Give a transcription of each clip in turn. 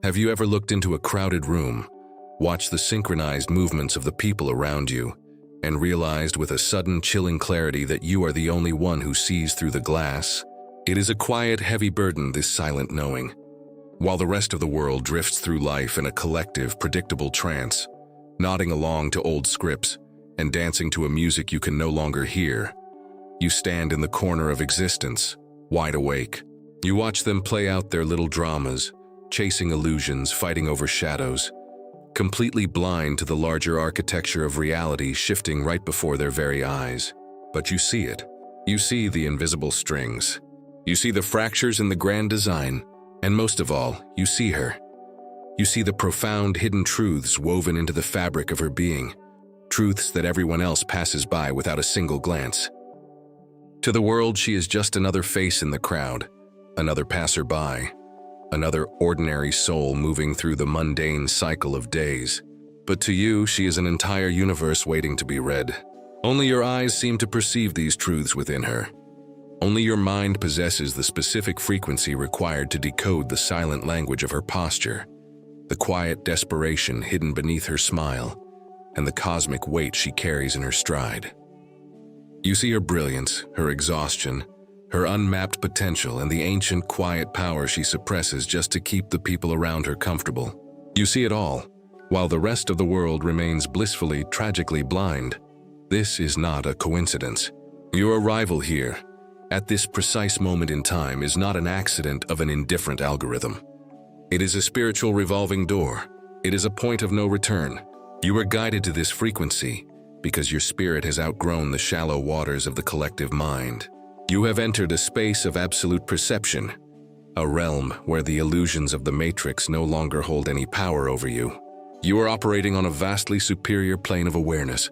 Have you ever looked into a crowded room, watched the synchronized movements of the people around you, and realized with a sudden chilling clarity that you are the only one who sees through the glass? It is a quiet, heavy burden, this silent knowing. While the rest of the world drifts through life in a collective, predictable trance, nodding along to old scripts and dancing to a music you can no longer hear, you stand in the corner of existence, wide awake. You watch them play out their little dramas, chasing illusions, fighting over shadows, completely blind to the larger architecture of reality shifting right before their very eyes. But you see it. You see the invisible strings. You see the fractures in the grand design. And most of all, you see her. You see the profound hidden truths woven into the fabric of her being, truths that everyone else passes by without a single glance. To the world, she is just another face in the crowd, another passerby, another ordinary soul moving through the mundane cycle of days. But to you, she is an entire universe waiting to be read. Only your eyes seem to perceive these truths within her. Only your mind possesses the specific frequency required to decode the silent language of her posture, the quiet desperation hidden beneath her smile, and the cosmic weight she carries in her stride. You see her brilliance, her exhaustion, her unmapped potential, and the ancient quiet power she suppresses just to keep the people around her comfortable. You see it all, while the rest of the world remains blissfully, tragically blind. This is not a coincidence. Your arrival here, at this precise moment in time, is not an accident of an indifferent algorithm. It is a spiritual revolving door. It is a point of no return. You are guided to this frequency because your spirit has outgrown the shallow waters of the collective mind. You have entered a space of absolute perception, a realm where the illusions of the matrix no longer hold any power over you. You are operating on a vastly superior plane of awareness,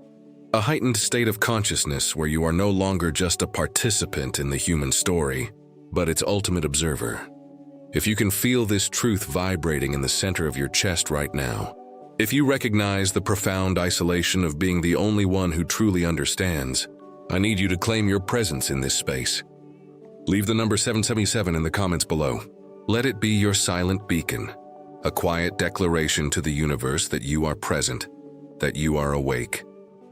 a heightened state of consciousness where you are no longer just a participant in the human story, but its ultimate observer. If you can feel this truth vibrating in the center of your chest right now, if you recognize the profound isolation of being the only one who truly understands, I need you to claim your presence in this space. Leave the number 777 in the comments below. Let it be your silent beacon, a quiet declaration to the universe that you are present, that you are awake,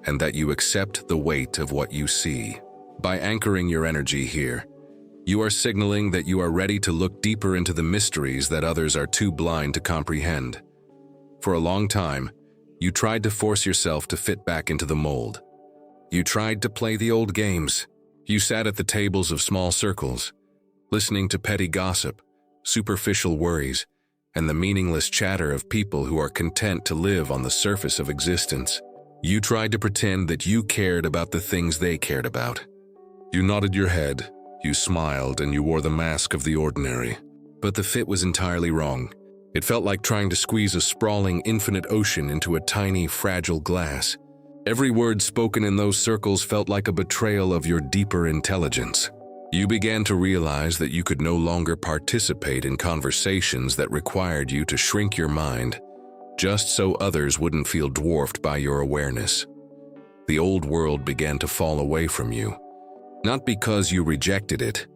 and that you accept the weight of what you see. By anchoring your energy here, you are signaling that you are ready to look deeper into the mysteries that others are too blind to comprehend. For a long time, you tried to force yourself to fit back into the mold. You tried to play the old games. You sat at the tables of small circles, listening to petty gossip, superficial worries, and the meaningless chatter of people who are content to live on the surface of existence. You tried to pretend that you cared about the things they cared about. You nodded your head, you smiled, and you wore the mask of the ordinary. But the fit was entirely wrong. It felt like trying to squeeze a sprawling, infinite ocean into a tiny, fragile glass. Every word spoken in those circles felt like a betrayal of your deeper intelligence. You began to realize that you could no longer participate in conversations that required you to shrink your mind, just so others wouldn't feel dwarfed by your awareness. The old world began to fall away from you, not because you rejected it,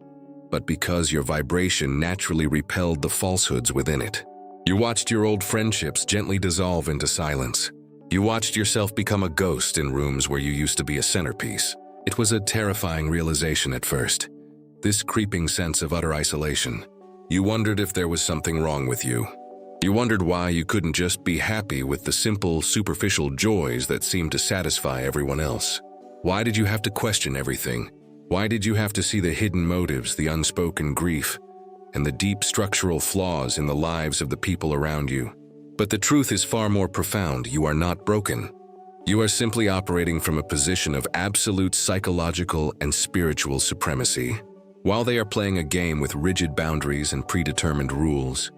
but because your vibration naturally repelled the falsehoods within it. You watched your old friendships gently dissolve into silence. You watched yourself become a ghost in rooms where you used to be a centerpiece. It was a terrifying realization at first, this creeping sense of utter isolation. You wondered if there was something wrong with you. You wondered why you couldn't just be happy with the simple, superficial joys that seemed to satisfy everyone else. Why did you have to question everything? Why did you have to see the hidden motives, the unspoken grief, and the deep structural flaws in the lives of the people around you? But the truth is far more profound. You are not broken. You are simply operating from a position of absolute psychological and spiritual supremacy. While they are playing a game with rigid boundaries and predetermined rules,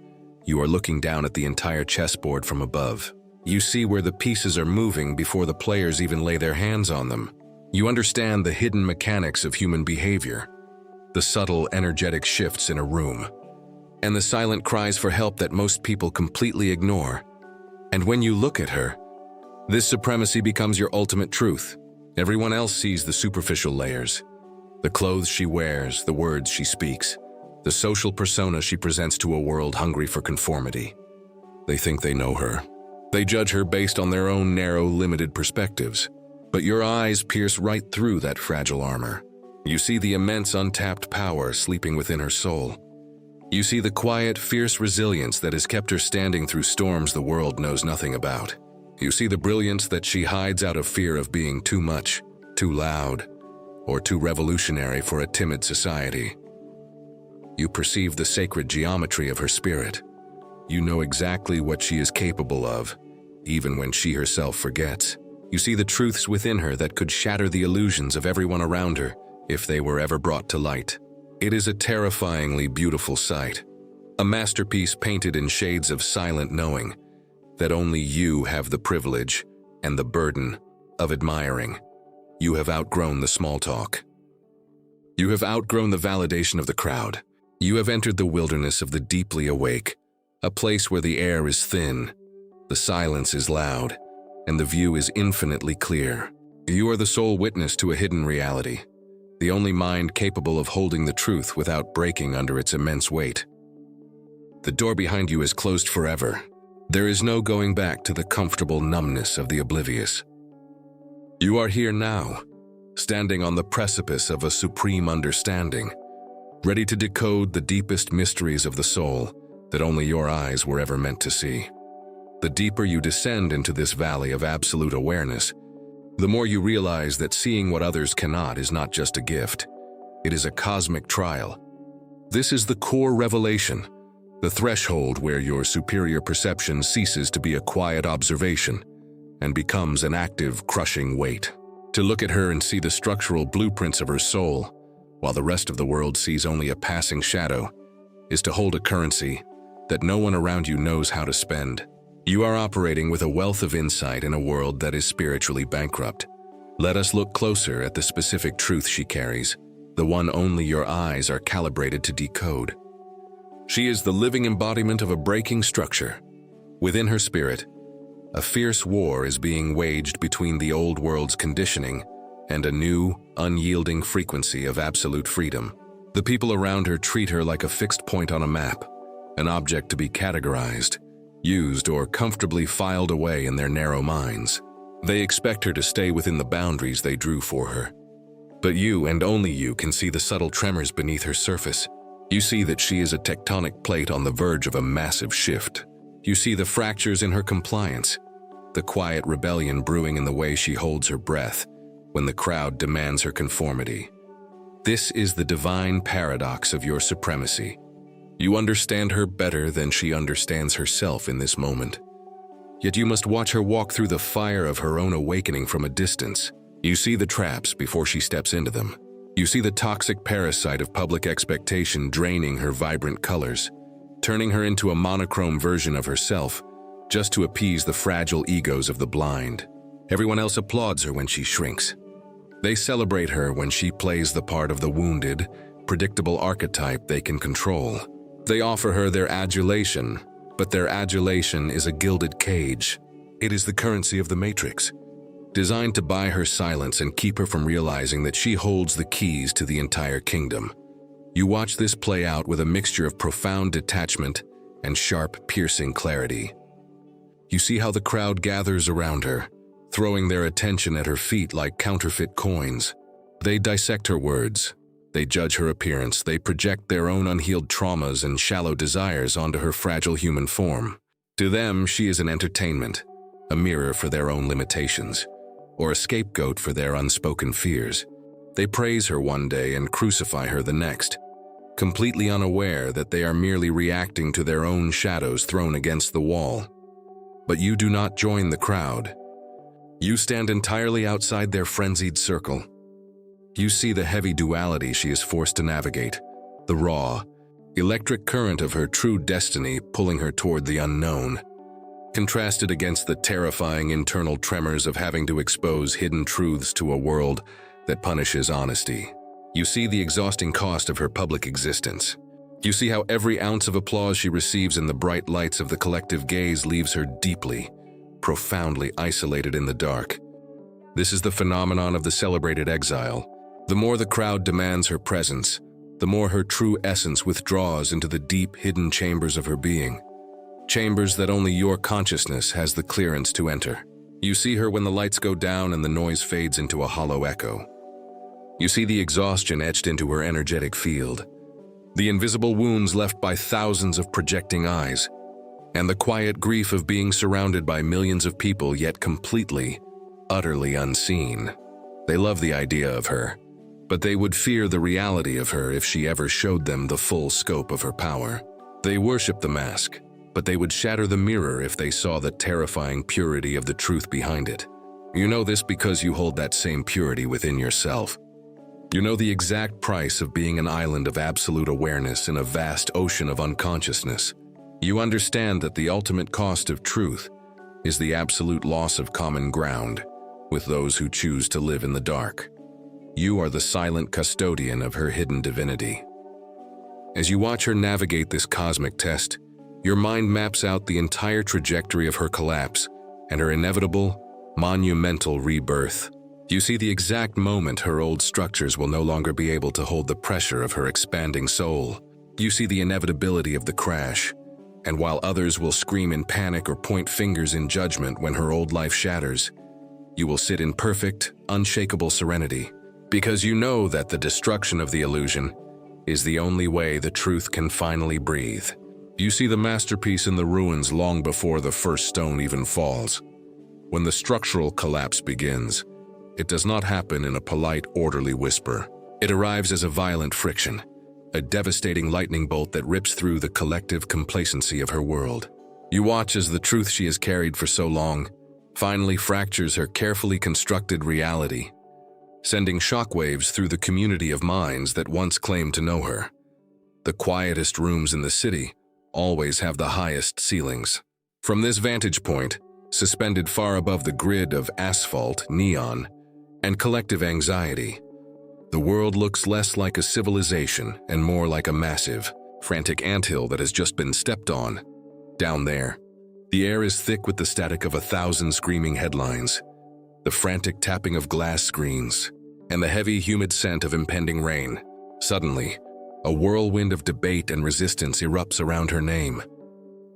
you are looking down at the entire chessboard from above. You see where the pieces are moving before the players even lay their hands on them. You understand the hidden mechanics of human behavior, the subtle energetic shifts in a room, and the silent cries for help that most people completely ignore. And when you look at her, this supremacy becomes your ultimate truth. Everyone else sees the superficial layers, the clothes she wears, the words she speaks, the social persona she presents to a world hungry for conformity. They think they know her. They judge her based on their own narrow, limited perspectives. But your eyes pierce right through that fragile armor. You see the immense untapped power sleeping within her soul. You see the quiet, fierce resilience that has kept her standing through storms the world knows nothing about. You see the brilliance that she hides out of fear of being too much, too loud, or too revolutionary for a timid society. You perceive the sacred geometry of her spirit. You know exactly what she is capable of, even when she herself forgets. You see the truths within her that could shatter the illusions of everyone around her if they were ever brought to light. It is a terrifyingly beautiful sight, a masterpiece painted in shades of silent knowing that only you have the privilege and the burden of admiring. You have outgrown the small talk. You have outgrown the validation of the crowd. You have entered the wilderness of the deeply awake, a place where the air is thin, the silence is loud, and the view is infinitely clear. You are the sole witness to a hidden reality, the only mind capable of holding the truth without breaking under its immense weight. The door behind you is closed forever. There is no going back to the comfortable numbness of the oblivious. You are here now, standing on the precipice of a supreme understanding, ready to decode the deepest mysteries of the soul that only your eyes were ever meant to see. The deeper you descend into this valley of absolute awareness, the more you realize that seeing what others cannot is not just a gift. It is a cosmic trial. This is the core revelation, the threshold where your superior perception ceases to be a quiet observation and becomes an active, crushing weight. To look at her and see the structural blueprints of her soul, while the rest of the world sees only a passing shadow, is to hold a currency that no one around you knows how to spend. You are operating with a wealth of insight in a world that is spiritually bankrupt. Let us look closer at the specific truth she carries, the one only your eyes are calibrated to decode. She is the living embodiment of a breaking structure. Within her spirit, a fierce war is being waged between the old world's conditioning and a new, unyielding frequency of absolute freedom. The people around her treat her like a fixed point on a map, an object to be categorized, used, or comfortably filed away in their narrow minds. They expect her to stay within the boundaries they drew for her. But you, and only you, can see the subtle tremors beneath her surface. You see that she is a tectonic plate on the verge of a massive shift. You see the fractures in her compliance, the quiet rebellion brewing in the way she holds her breath when the crowd demands her conformity. This is the divine paradox of your supremacy. You understand her better than she understands herself in this moment. Yet you must watch her walk through the fire of her own awakening from a distance. You see the traps before she steps into them. You see the toxic parasite of public expectation draining her vibrant colors, turning her into a monochrome version of herself, just to appease the fragile egos of the blind. Everyone else applauds her when she shrinks. They celebrate her when she plays the part of the wounded, predictable archetype they can control. They offer her their adulation, but their adulation is a gilded cage. It is the currency of the Matrix, designed to buy her silence and keep her from realizing that she holds the keys to the entire kingdom. You watch this play out with a mixture of profound detachment and sharp, piercing clarity. You see how the crowd gathers around her, throwing their attention at her feet like counterfeit coins. They dissect her words. They judge her appearance. They project their own unhealed traumas and shallow desires onto her fragile human form. To them, she is an entertainment, a mirror for their own limitations, or a scapegoat for their unspoken fears. They praise her one day and crucify her the next, completely unaware that they are merely reacting to their own shadows thrown against the wall. But you do not join the crowd. You stand entirely outside their frenzied circle. You see the heavy duality she is forced to navigate, the raw, electric current of her true destiny pulling her toward the unknown, contrasted against the terrifying internal tremors of having to expose hidden truths to a world that punishes honesty. You see the exhausting cost of her public existence. You see how every ounce of applause she receives in the bright lights of the collective gaze leaves her deeply, profoundly isolated in the dark. This is the phenomenon of the celebrated exile. The more the crowd demands her presence, the more her true essence withdraws into the deep, hidden chambers of her being. chambers that only your consciousness has the clearance to enter. You see her when the lights go down and the noise fades into a hollow echo. You see the exhaustion etched into her energetic field, the invisible wounds left by thousands of projecting eyes, and the quiet grief of being surrounded by millions of people yet completely, utterly unseen. They love the idea of her, but they would fear the reality of her if she ever showed them the full scope of her power. They worship the mask, but they would shatter the mirror if they saw the terrifying purity of the truth behind it. You know this because you hold that same purity within yourself. You know the exact price of being an island of absolute awareness in a vast ocean of unconsciousness. You understand that the ultimate cost of truth is the absolute loss of common ground with those who choose to live in the dark. You are the silent custodian of her hidden divinity. As you watch her navigate this cosmic test, your mind maps out the entire trajectory of her collapse and her inevitable, monumental rebirth. You see the exact moment her old structures will no longer be able to hold the pressure of her expanding soul. You see the inevitability of the crash, and while others will scream in panic or point fingers in judgment when her old life shatters, you will sit in perfect, unshakable serenity, because you know that the destruction of the illusion is the only way the truth can finally breathe. You see the masterpiece in the ruins long before the first stone even falls. When the structural collapse begins, it does not happen in a polite, orderly whisper. It arrives as a violent friction, a devastating lightning bolt that rips through the collective complacency of her world. You watch as the truth she has carried for so long finally fractures her carefully constructed reality, sending shockwaves through the community of minds that once claimed to know her. The quietest rooms in the city always have the highest ceilings. From this vantage point, suspended far above the grid of asphalt, neon, and collective anxiety, the world looks less like a civilization and more like a massive, frantic anthill that has just been stepped on. Down there, the air is thick with the static of 1,000 screaming headlines, the frantic tapping of glass screens, and the heavy, humid scent of impending rain. Suddenly, a whirlwind of debate and resistance erupts around her name.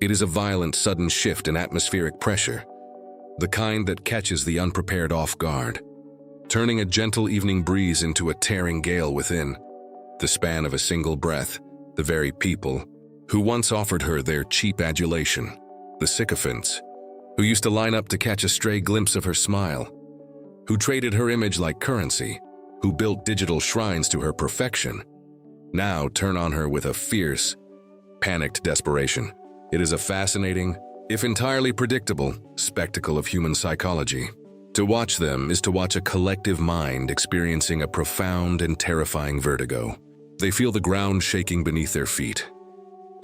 It is a violent, sudden shift in atmospheric pressure, the kind that catches the unprepared off guard, turning a gentle evening breeze into a tearing gale within. The span of a single breath, the very people who once offered her their cheap adulation, the sycophants who used to line up to catch a stray glimpse of her smile, who traded her image like currency, who built digital shrines to her perfection, now turn on her with a fierce, panicked desperation. It is a fascinating, if entirely predictable, spectacle of human psychology. To watch them is to watch a collective mind experiencing a profound and terrifying vertigo. They feel the ground shaking beneath their feet,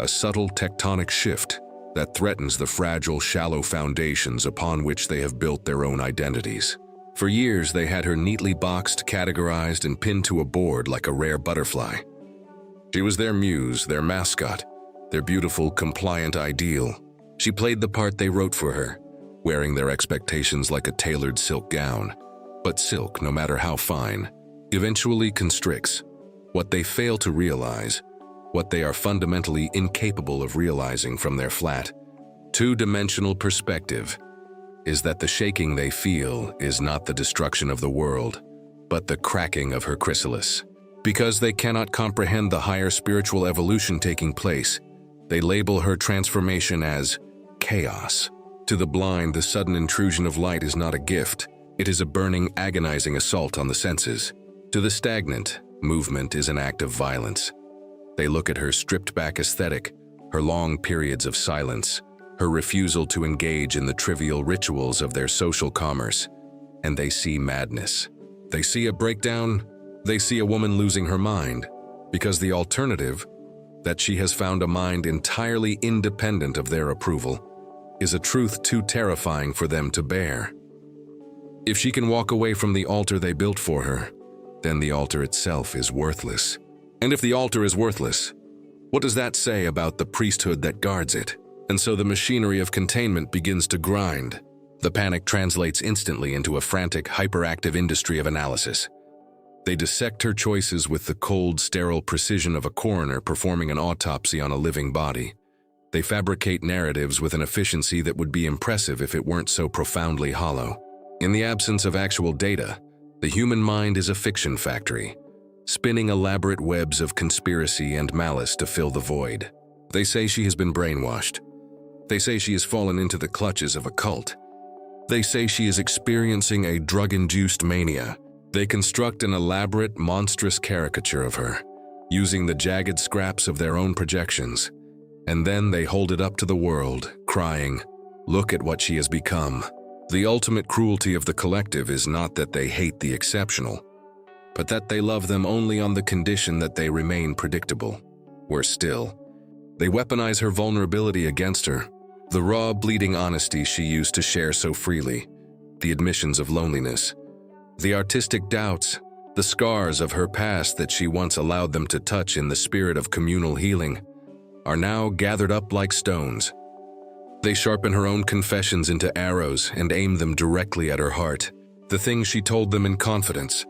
a subtle tectonic shift that threatens the fragile, shallow foundations upon which they have built their own identities. For years, they had her neatly boxed, categorized, and pinned to a board like a rare butterfly. She was their muse, their mascot, their beautiful, compliant ideal. She played the part they wrote for her, wearing their expectations like a tailored silk gown. But silk, no matter how fine, eventually constricts. What they fail to realize, what they are fundamentally incapable of realizing from their flat, two-dimensional perspective, is that the shaking they feel is not the destruction of the world, but the cracking of her chrysalis. Because they cannot comprehend the higher spiritual evolution taking place, they label her transformation as chaos. To the blind, the sudden intrusion of light is not a gift. It is a burning, agonizing assault on the senses. To the stagnant, movement is an act of violence. They look at her stripped-back aesthetic, her long periods of silence, her refusal to engage in the trivial rituals of their social commerce, and they see madness. They see a breakdown. They see a woman losing her mind, because the alternative, that she has found a mind entirely independent of their approval, is a truth too terrifying for them to bear. If she can walk away from the altar they built for her, then the altar itself is worthless. And if the altar is worthless, what does that say about the priesthood that guards it? And so the machinery of containment begins to grind. The panic translates instantly into a frantic, hyperactive industry of analysis. They dissect her choices with the cold, sterile precision of a coroner performing an autopsy on a living body. They fabricate narratives with an efficiency that would be impressive if it weren't so profoundly hollow. In the absence of actual data, the human mind is a fiction factory, spinning elaborate webs of conspiracy and malice to fill the void. They say she has been brainwashed. They say she has fallen into the clutches of a cult. They say she is experiencing a drug-induced mania. They construct an elaborate, monstrous caricature of her, using the jagged scraps of their own projections. And then they hold it up to the world, crying, "Look at what she has become." The ultimate cruelty of the collective is not that they hate the exceptional, but that they love them only on the condition that they remain predictable. Worse still, they weaponize her vulnerability against her, the raw, bleeding honesty she used to share so freely, the admissions of loneliness, the artistic doubts, the scars of her past that she once allowed them to touch in the spirit of communal healing, are now gathered up like stones. They sharpen her own confessions into arrows and aim them directly at her heart. The things she told them in confidence,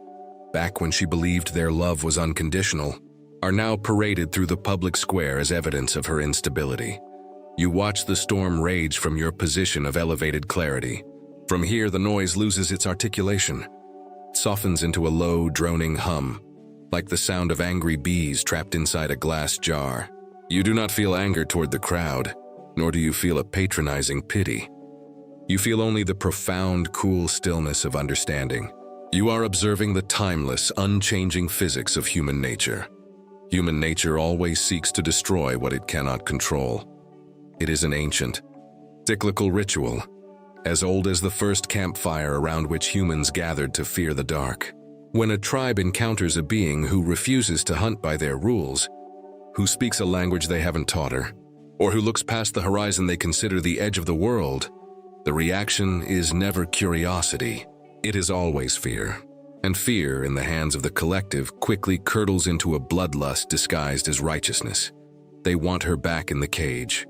back when she believed their love was unconditional, are now paraded through the public square as evidence of her instability. You watch the storm rage from your position of elevated clarity. From here, the noise loses its articulation. It softens into a low, droning hum, like the sound of angry bees trapped inside a glass jar. You do not feel anger toward the crowd, nor do you feel a patronizing pity. You feel only the profound, cool stillness of understanding. You are observing the timeless, unchanging physics of human nature. Human nature always seeks to destroy what it cannot control. It is an ancient, cyclical ritual, as old as the first campfire around which humans gathered to fear the dark. When a tribe encounters a being who refuses to hunt by their rules, who speaks a language they haven't taught her, or who looks past the horizon they consider the edge of the world, the reaction is never curiosity. It is always fear. And fear, in the hands of the collective, quickly curdles into a bloodlust disguised as righteousness. They want her back in the cage.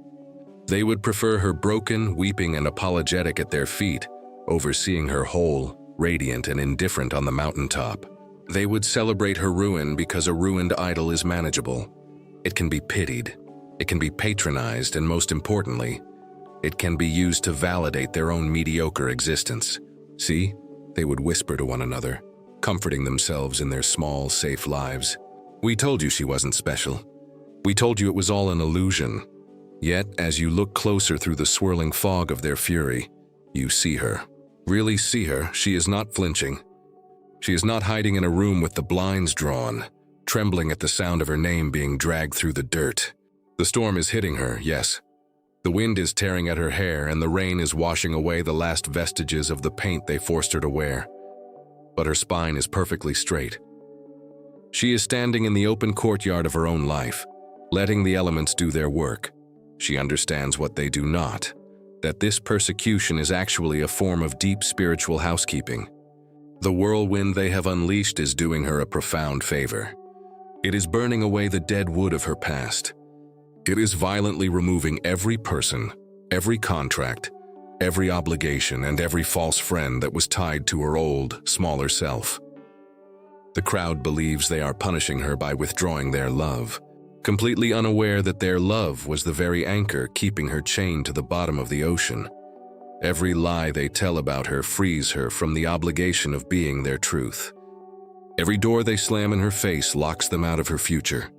They would prefer her broken, weeping, and apologetic at their feet, over seeing her whole, radiant, and indifferent on the mountaintop. They would celebrate her ruin because a ruined idol is manageable. It can be pitied. It can be patronized, and most importantly, it can be used to validate their own mediocre existence. See, they would whisper to one another, comforting themselves in their small, safe lives. We told you she wasn't special. We told you it was all an illusion. Yet, as you look closer through the swirling fog of their fury, you see her. Really see her. She is not flinching. She is not hiding in a room with the blinds drawn, trembling at the sound of her name being dragged through the dirt. The storm is hitting her, yes. The wind is tearing at her hair, and the rain is washing away the last vestiges of the paint they forced her to wear. But her spine is perfectly straight. She is standing in the open courtyard of her own life, letting the elements do their work. She understands what they do not, that this persecution is actually a form of deep spiritual housekeeping. The whirlwind they have unleashed is doing her a profound favor. It is burning away the dead wood of her past. It is violently removing every person, every contract, every obligation, and every false friend that was tied to her old, smaller self. The crowd believes they are punishing her by withdrawing their love, completely unaware that their love was the very anchor keeping her chained to the bottom of the ocean. Every lie they tell about her frees her from the obligation of being their truth. Every door they slam in her face locks them out of her future.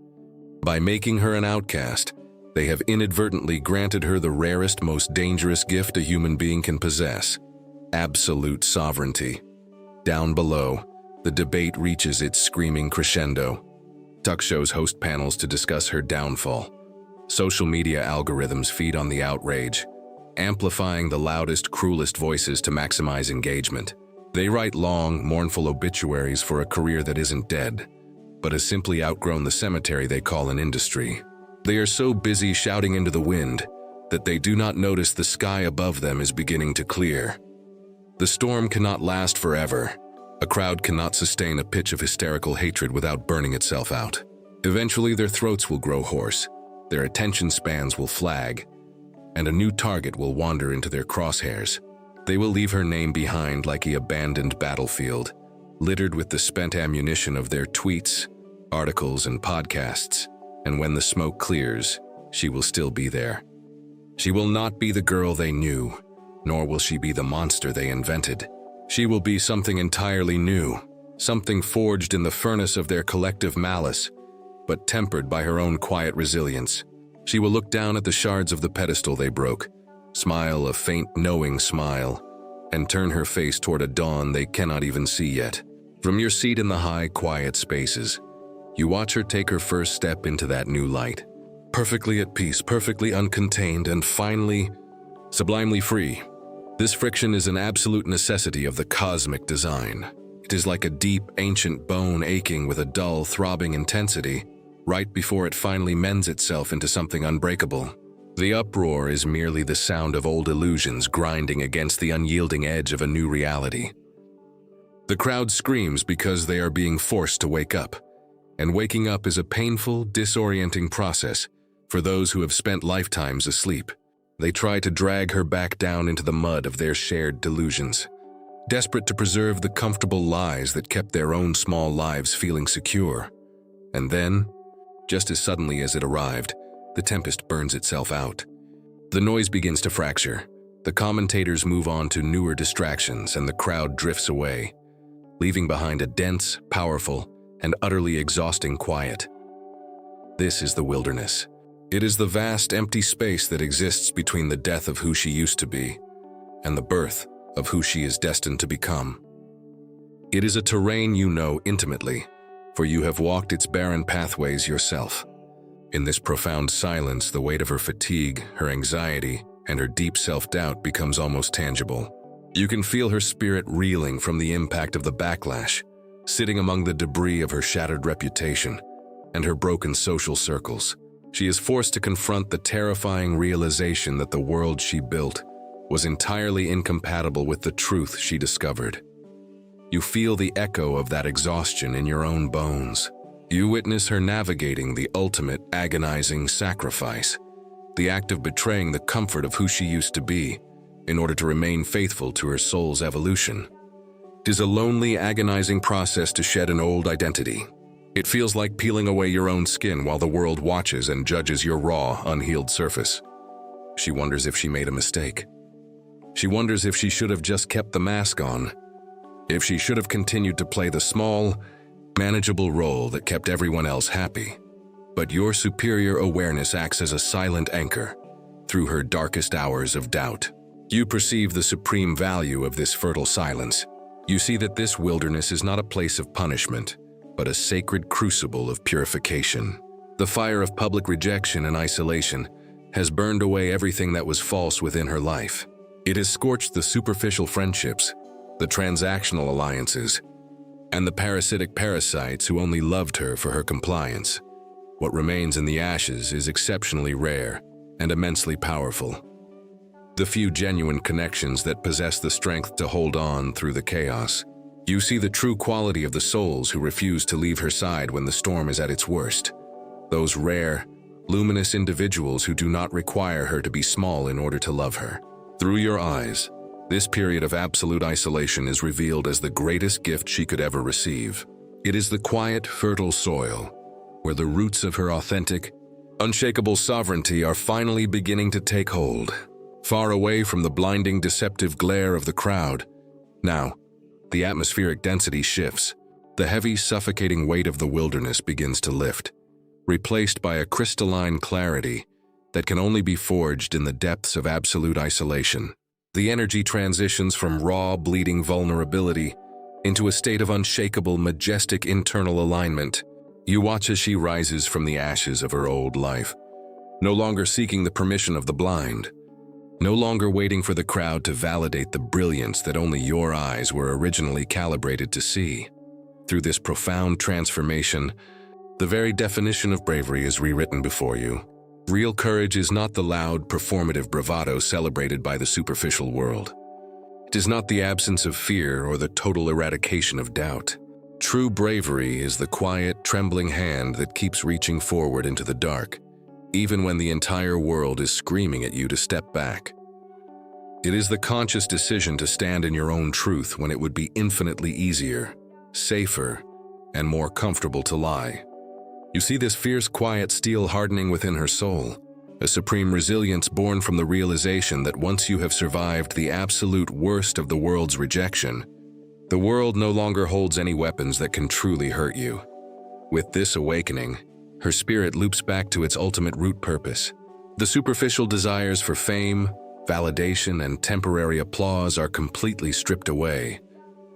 By making her an outcast, they have inadvertently granted her the rarest, most dangerous gift a human being can possess: absolute sovereignty. Down below, the debate reaches its screaming crescendo. Talk shows host panels to discuss her downfall. Social media algorithms feed on the outrage, amplifying the loudest, cruelest voices to maximize engagement. They write long, mournful obituaries for a career that isn't dead, but has simply outgrown the cemetery they call an industry. They are so busy shouting into the wind that they do not notice the sky above them is beginning to clear. The storm cannot last forever. A crowd cannot sustain a pitch of hysterical hatred without burning itself out. Eventually, their throats will grow hoarse, their attention spans will flag, and a new target will wander into their crosshairs. They will leave her name behind like an abandoned battlefield, littered with the spent ammunition of their tweets, articles, and podcasts. And when the smoke clears, she will still be there, She will not be the girl they knew, nor will she be the monster they invented. She will be something entirely new, something forged in the furnace of their collective malice, but tempered by her own quiet resilience. She will look down at the shards of the pedestal they broke, smile a faint, knowing smile, and turn her face toward a dawn they cannot even see yet. From your seat in the high, quiet spaces, you watch her take her first step into that new light. Perfectly at peace, perfectly uncontained, and finally, sublimely free. This friction is an absolute necessity of the cosmic design. It is like a deep, ancient bone aching with a dull, throbbing intensity, right before it finally mends itself into something unbreakable. The uproar is merely the sound of old illusions grinding against the unyielding edge of a new reality. The crowd screams because they are being forced to wake up, and waking up is a painful, disorienting process for those who have spent lifetimes asleep. They try to drag her back down into the mud of their shared delusions, desperate to preserve the comfortable lies that kept their own small lives feeling secure. And then, just as suddenly as it arrived, the tempest burns itself out. The noise begins to fracture. The commentators move on to newer distractions, and the crowd drifts away, leaving behind a dense, powerful, and utterly exhausting quiet. This is the wilderness. It is the vast, empty space that exists between the death of who she used to be and the birth of who she is destined to become. It is a terrain you know intimately, for you have walked its barren pathways yourself. In this profound silence, the weight of her fatigue, her anxiety, and her deep self-doubt becomes almost tangible. You can feel her spirit reeling from the impact of the backlash, sitting among the debris of her shattered reputation and her broken social circles. She is forced to confront the terrifying realization that the world she built was entirely incompatible with the truth she discovered. You feel the echo of that exhaustion in your own bones. You witness her navigating the ultimate agonizing sacrifice, the act of betraying the comfort of who she used to be in order to remain faithful to her soul's evolution. It is a lonely, agonizing process to shed an old identity. It feels like peeling away your own skin while the world watches and judges your raw, unhealed surface. She wonders if she made a mistake. She wonders if she should have just kept the mask on, if she should have continued to play the small, manageable role that kept everyone else happy. But your superior awareness acts as a silent anchor through her darkest hours of doubt. You perceive the supreme value of this fertile silence. You see that this wilderness is not a place of punishment, but a sacred crucible of purification. The fire of public rejection and isolation has burned away everything that was false within her life. It has scorched the superficial friendships, the transactional alliances, and the parasitic parasites who only loved her for her compliance. What remains in the ashes is exceptionally rare and immensely powerful. The few genuine connections that possess the strength to hold on through the chaos. You see the true quality of the souls who refuse to leave her side when the storm is at its worst. Those rare, luminous individuals who do not require her to be small in order to love her. Through your eyes, this period of absolute isolation is revealed as the greatest gift she could ever receive. It is the quiet, fertile soil where the roots of her authentic, unshakable sovereignty are finally beginning to take hold. Far away from the blinding, deceptive glare of the crowd, now, the atmospheric density shifts. The heavy, suffocating weight of the wilderness begins to lift, replaced by a crystalline clarity that can only be forged in the depths of absolute isolation. The energy transitions from raw, bleeding vulnerability into a state of unshakable, majestic internal alignment. You watch as she rises from the ashes of her old life, no longer seeking the permission of the blind, no longer waiting for the crowd to validate the brilliance that only your eyes were originally calibrated to see. Through this profound transformation, the very definition of bravery is rewritten before you. Real courage is not the loud, performative bravado celebrated by the superficial world. It is not the absence of fear or the total eradication of doubt. True bravery is the quiet, trembling hand that keeps reaching forward into the dark, even when the entire world is screaming at you to step back. It is the conscious decision to stand in your own truth when it would be infinitely easier, safer, and more comfortable to lie. You see this fierce, quiet steel hardening within her soul, A supreme resilience born from the realization that once you have survived the absolute worst of the world's rejection, the world no longer holds any weapons that can truly hurt you. With this awakening, her spirit loops back to its ultimate root purpose. The superficial desires for fame, validation, and temporary applause are completely stripped away,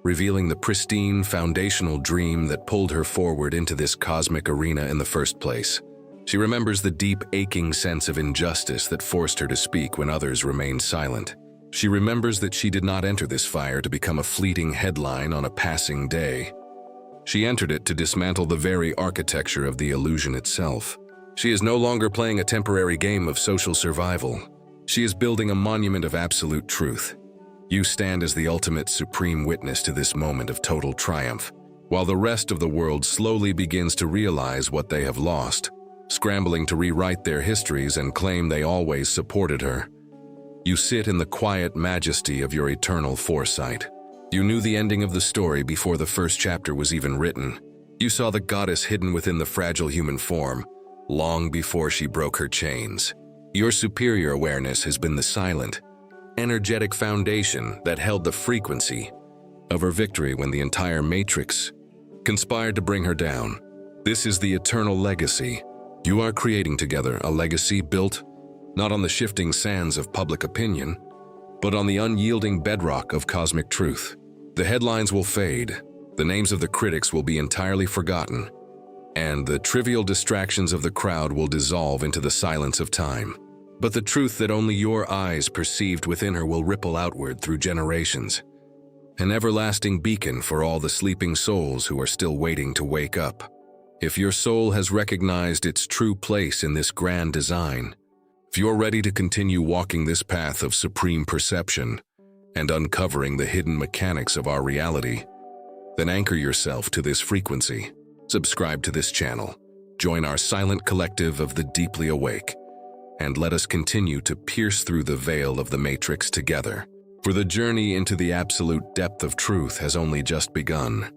revealing the pristine, foundational dream that pulled her forward into this cosmic arena in the first place. She remembers the deep, aching sense of injustice that forced her to speak when others remained silent. She remembers that she did not enter this fire to become a fleeting headline on a passing day. She entered it to dismantle the very architecture of the illusion itself. She is no longer playing a temporary game of social survival. She is building a monument of absolute truth. You stand as the ultimate supreme witness to this moment of total triumph, while the rest of the world slowly begins to realize what they have lost, scrambling to rewrite their histories and claim they always supported her. You sit in the quiet majesty of your eternal foresight. You knew the ending of the story before the first chapter was even written. You saw the goddess hidden within the fragile human form, long before she broke her chains. Your superior awareness has been the silent, energetic foundation that held the frequency of her victory when the entire matrix conspired to bring her down. This is the eternal legacy. You are creating together a legacy built not on the shifting sands of public opinion, but on the unyielding bedrock of cosmic truth. The headlines will fade, the names of the critics will be entirely forgotten, and the trivial distractions of the crowd will dissolve into the silence of time. But the truth that only your eyes perceived within her will ripple outward through generations, an everlasting beacon for all the sleeping souls who are still waiting to wake up. If your soul has recognized its true place in this grand design, if you're ready to continue walking this path of supreme perception and uncovering the hidden mechanics of our reality, then anchor yourself to this frequency. Subscribe to this channel, join our silent collective of the deeply awake, and let us continue to pierce through the veil of the matrix together. For the journey into the absolute depth of truth has only just begun.